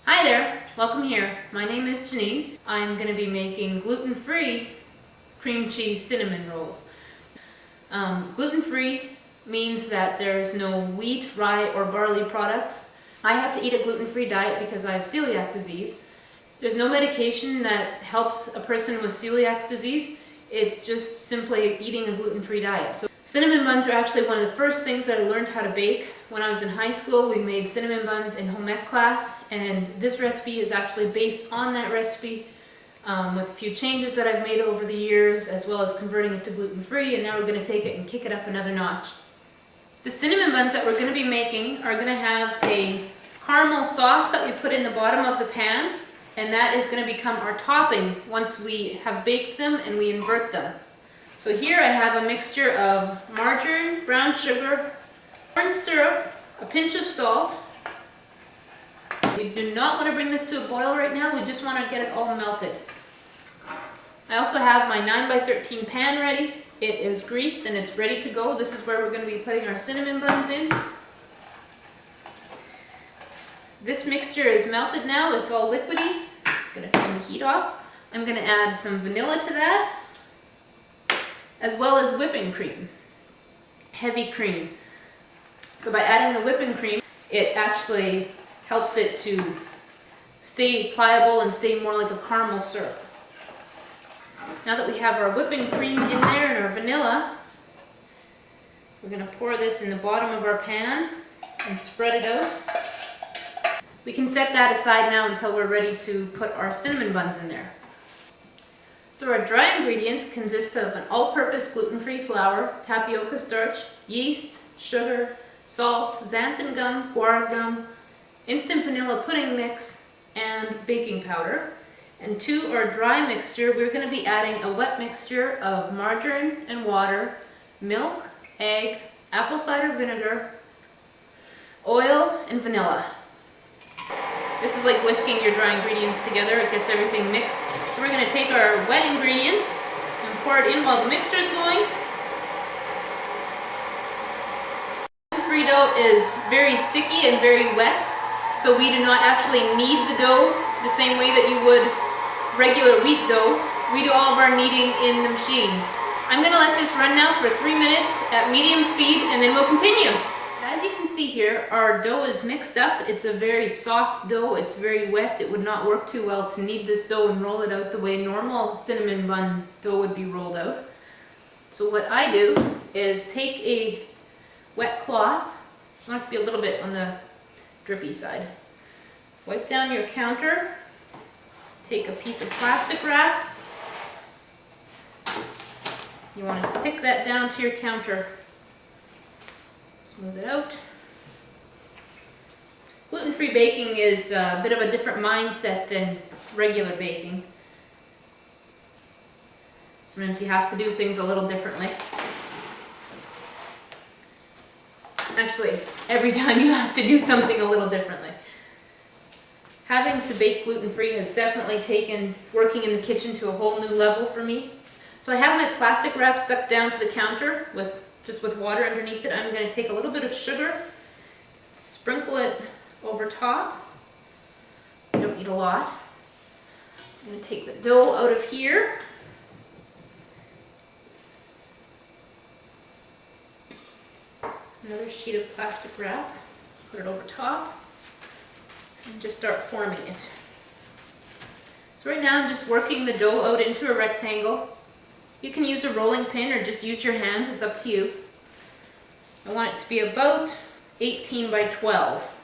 Hi there, welcome here. My name is Janine. I'm going to be making gluten-free cream cheese cinnamon rolls. Gluten-free means that there's no wheat, rye, or barley products. I have to eat a gluten-free diet because I have celiac disease. There's no medication that helps a person with celiac disease. It's just simply eating a gluten-free diet. So cinnamon buns are actually one of the first things that I learned how to bake. When I was in high school, we made cinnamon buns in home ec class, and this recipe is actually based on that recipe with a few changes that I've made over the years, as well as converting it to gluten-free, and now we're going to take it and kick it up another notch. The cinnamon buns that we're going to be making are going to have a caramel sauce that we put in the bottom of the pan, and that is going to become our topping once we have baked them and we invert them. So here I have a mixture of margarine, brown sugar, corn syrup, a pinch of salt. We do not want to bring this to a boil right now, we just want to get it all melted. I also have my 9x13 pan ready. It is greased and it's ready to go. This is where we're going to be putting our cinnamon buns in. This mixture is melted now, it's all liquidy. I'm going to turn the heat off. I'm going to add some vanilla to that, as well as whipping cream, heavy cream. So by adding the whipping cream, it actually helps it to stay pliable and stay more like a caramel syrup. Now that we have our whipping cream in there and our vanilla, we're going to pour this in the bottom of our pan and spread it out. We can set that aside now until we're ready to put our cinnamon buns in there. So our dry ingredients consist of an all-purpose gluten-free flour, tapioca starch, yeast, sugar, salt, xanthan gum, guar gum, instant vanilla pudding mix, and baking powder. And to our dry mixture, we're going to be adding a wet mixture of margarine and water, milk, egg, apple cider vinegar, oil, and vanilla. This is like whisking your dry ingredients together. It gets everything mixed. So we're going to take our wet ingredients and pour it in while the mixer is going. Gluten-free dough is very sticky and very wet, so we do not actually knead the dough the same way that you would regular wheat dough. We do all of our kneading in the machine. I'm going to let this run now for 3 minutes at medium speed, and then we'll continue. So as you can see here, our dough is mixed up. It's a very soft dough. It's very wet. It would not work too well to knead this dough and roll it out the way normal cinnamon bun dough would be rolled out. So what I do is take a wet cloth. You want it to be a little bit on the drippy side. Wipe down your counter. Take a piece of plastic wrap. You want to stick that down to your counter. Smooth it out. Gluten-free baking is a bit of a different mindset than regular baking. Sometimes you have to do things a little differently. Actually, every time you have to do something a little differently. Having to bake gluten-free has definitely taken working in the kitchen to a whole new level for me. So I have my plastic wrap stuck down to the counter just with water underneath it. I'm going to take a little bit of sugar, sprinkle it over top. You don't need a lot. I'm going to take the dough out of here. Another sheet of plastic wrap, put it over top, and just start forming it. So right now I'm just working the dough out into a rectangle. You can use a rolling pin or just use your hands, it's up to you. I want it to be about 18 by 12.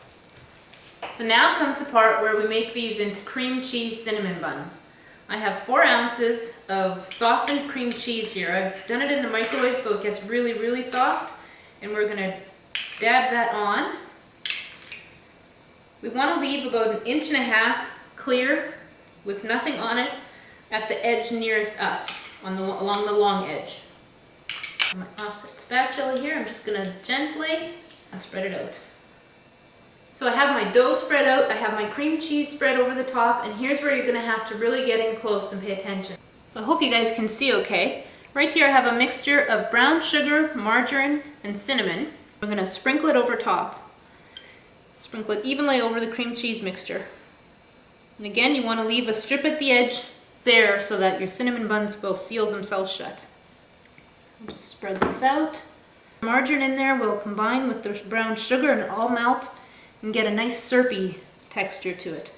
So now comes the part where we make these into cream cheese cinnamon buns. I have 4 ounces of softened cream cheese here. I've done it in the microwave so it gets really, really soft. And we're going to dab that on. We want to leave about 1.5 inches clear with nothing on it at the edge nearest us, along the long edge. On my offset spatula here, I'm just going to gently spread it out. So I have my dough spread out, I have my cream cheese spread over the top, and here's where you're going to have to really get in close and pay attention. So I hope you guys can see okay. Right here I have a mixture of brown sugar, margarine, and cinnamon. We're going to sprinkle it over top. Sprinkle it evenly over the cream cheese mixture. And again, you want to leave a strip at the edge there so that your cinnamon buns will seal themselves shut. I'll just spread this out. Margarine in there will combine with the brown sugar and all melt and get a nice syrupy texture to it.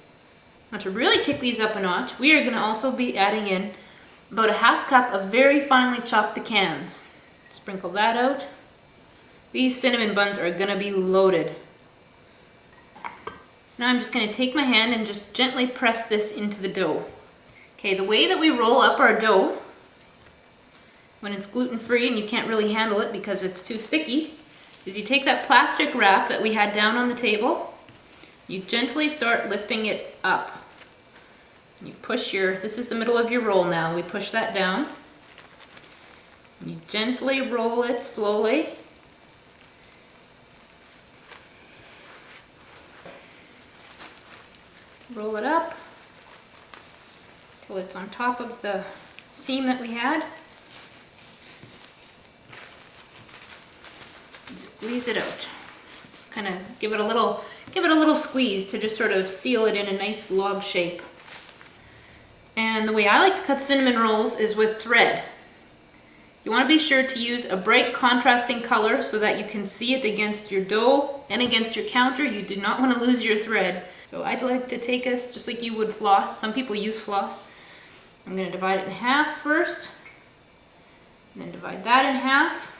Now to really kick these up a notch, we are going to also be adding in about a half cup of very finely chopped pecans. Sprinkle that out. These cinnamon buns are going to be loaded. So now I'm just going to take my hand and just gently press this into the dough. Okay, the way that we roll up our dough when it's gluten-free and you can't really handle it because it's too sticky is you take that plastic wrap that we had down on the table, you gently start lifting it up. You push this is the middle of your roll now, we push that down. You gently roll it slowly. Roll it up till it's on top of the seam that we had. And squeeze it out. Just kind of give it a little squeeze to just sort of seal it in a nice log shape. And the way I like to cut cinnamon rolls is with thread. You want to be sure to use a bright contrasting color so that you can see it against your dough and against your counter. You do not want to lose your thread. So I'd like to take us just like you would floss. Some people use floss. I'm going to divide it in half first, and then divide that in half.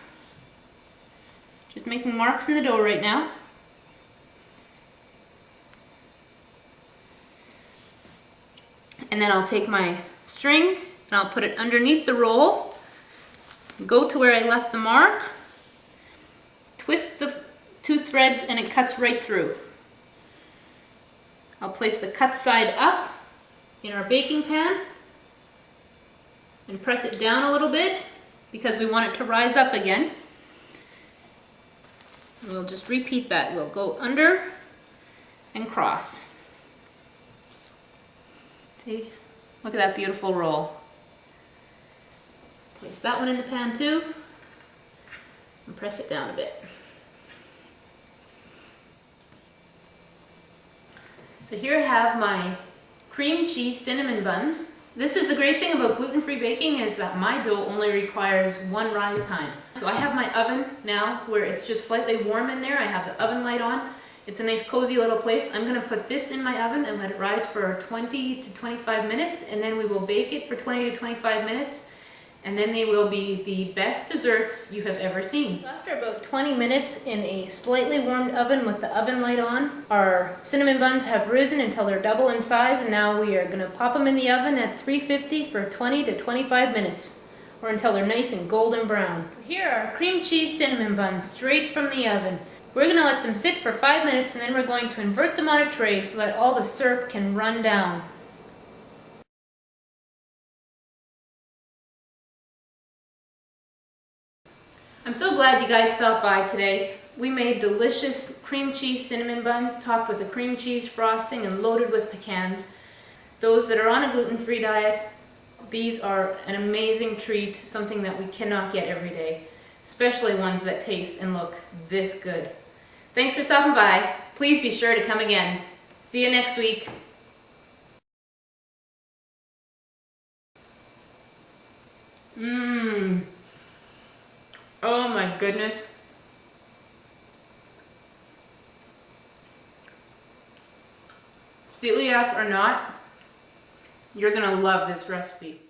Just making marks in the dough right now. And then I'll take my string and I'll put it underneath the roll, go to where I left the mark, twist the two threads and it cuts right through. I'll place the cut side up in our baking pan and press it down a little bit because we want it to rise up again. And we'll just repeat that. We'll go under and cross. See? Look at that beautiful roll. Place that one in the pan too and press it down a bit. So here I have my cream cheese cinnamon buns. This is the great thing about gluten-free baking is that my dough only requires one rise time. So I have my oven now where it's just slightly warm in there. I have the oven light on. It's a nice cozy little place. I'm going to put this in my oven and let it rise for 20 to 25 minutes and then we will bake it for 20 to 25 minutes and then they will be the best desserts you have ever seen. After about 20 minutes in a slightly warmed oven with the oven light on, our cinnamon buns have risen until they're double in size and now we are going to pop them in the oven at 350 for 20 to 25 minutes or until they're nice and golden brown. So here are cream cheese cinnamon buns straight from the oven. We're going to let them sit for 5 minutes and then we're going to invert them on a tray so that all the syrup can run down. I'm so glad you guys stopped by today. We made delicious cream cheese cinnamon buns topped with a cream cheese frosting and loaded with pecans. Those that are on a gluten-free diet, these are an amazing treat, something that we cannot get every day, especially ones that taste and look this good. Thanks for stopping by. Please be sure to come again. See you next week. Oh my goodness. Celiac or not, you're gonna love this recipe.